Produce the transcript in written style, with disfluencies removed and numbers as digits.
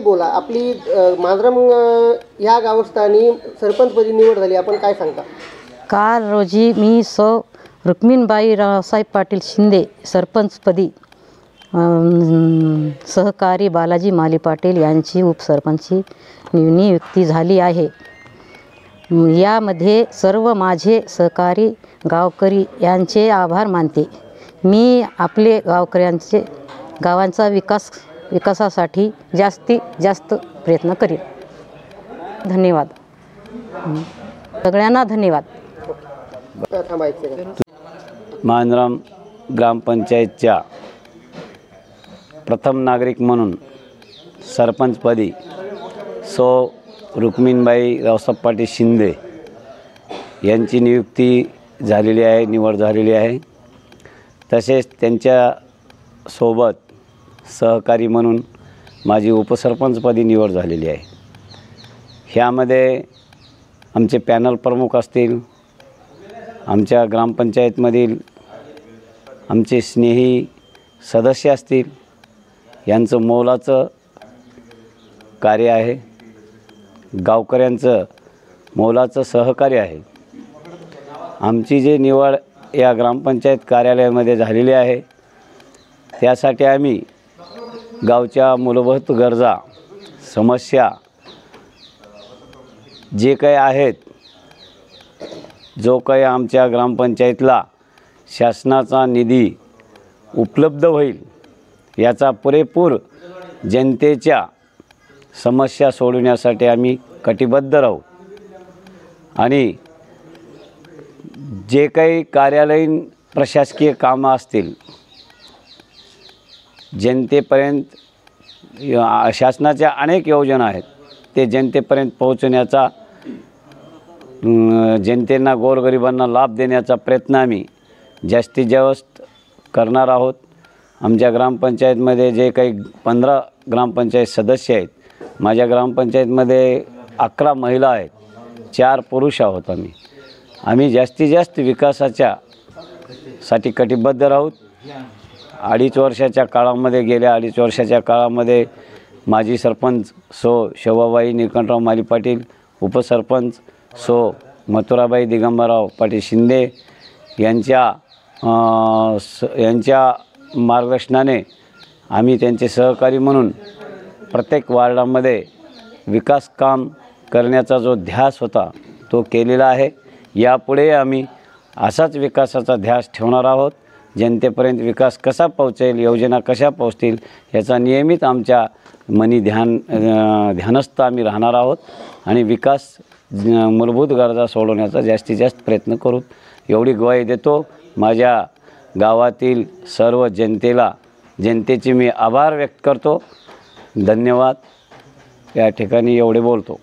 काही बोला. आपली मांजरम या गावस्थानी सरपंचपदी निवड झाली, आपण काय सांगता? काल रोजी मी रुक्मिणबाई रावसाहेब पाटील शिंदे सरपंचपदी सहकारी बालाजी माली पाटील यांची उपसरपंची नियुक्ती झाली आहे. यामध्ये सर्व माझे सहकारी गावकरी यांचे आभार मानते. मी आपले गावांचा विकासासाठी जास्तीत जास्त प्रयत्न करीन. धन्यवाद. सगळ्यांना धन्यवाद. मांजरम ग्रामपंचायतच्या प्रथम नागरिक म्हणून सरपंचपदी रुक्मिणबाई रावसाहेब पाटील शिंदे यांची नियुक्ती झालेली आहे, निवड झालेली आहे. तसेच त्यांच्यासोबत सहकारी म्हणून माझी उपसरपंचपदी निवड झालेली आहे. ह्यामध्ये आमचे पॅनल प्रमुख असतील, आमच्या ग्रामपंचायतमधील आमचे स्नेही सदस्य असतील, यांचं मोलाचं कार्य आहे. गावकऱ्यांचं मोलाचं सहकार्य आहे. आमची जी निवड या ग्रामपंचायत कार्यालयामध्ये झालेली आहे, त्यासाठी आम्ही गावच्या मूलभूत गरजा, समस्या जे काही आहेत, जो काही आमच्या ग्रामपंचायतला शासनाचा निधी उपलब्ध होईल याचा पुरेपूर जनतेच्या समस्या सोडवण्यासाठी आम्ही कटिबद्ध राहू. आणि जे काही कार्यालयीन प्रशासकीय कामं असतील, जनतेपर्यंत शासनाच्या अनेक योजना आहेत, ते जनतेपर्यंत पोहोचवण्याचा, जनतेला गोरगरिबांना लाभ देण्याचा प्रयत्न आम्ही जास्तीत जास्त करणार आहोत. आमच्या ग्रामपंचायतमध्ये जे काही 15 ग्रामपंचायत सदस्य आहेत, माझ्या ग्रामपंचायतमध्ये 11 महिला आहेत, 4 पुरुष आहोत. आम्ही जास्तीत जास्त विकासासाठी कटिबद्ध आहोत. गेल्या अडीच वर्षाच्या काळामध्ये माजी सरपंच शोभाबाई निळकंठराव माली पाटील, उपसरपंच मथुराबाई दिगंबरराव पाटील शिंदे यांच्या मार्गदर्शनाने आम्ही त्यांचे सहकारी म्हणून प्रत्येक वार्डामध्ये विकास काम करण्याचा जो ध्यास होता तो केलेला आहे. यापुढे आम्ही असाच विकासाचा ध्यास ठेवणार आहोत. जनतेपर्यंत विकास कसा पोहोचेल, योजना कशा पोहोचतील याचा नियमित आमच्या मनी ध्यानस्थ आम्ही राहणार आहोत आणि विकास मूलभूत गरजा सोडवण्याचा जास्तीत जास्त प्रयत्न करू, एवढी ग्वाही देतो. माझ्या गावातील सर्व जनतेचे मी आभार व्यक्त करतो. धन्यवाद. या ठिकाणी एवढे बोलतो.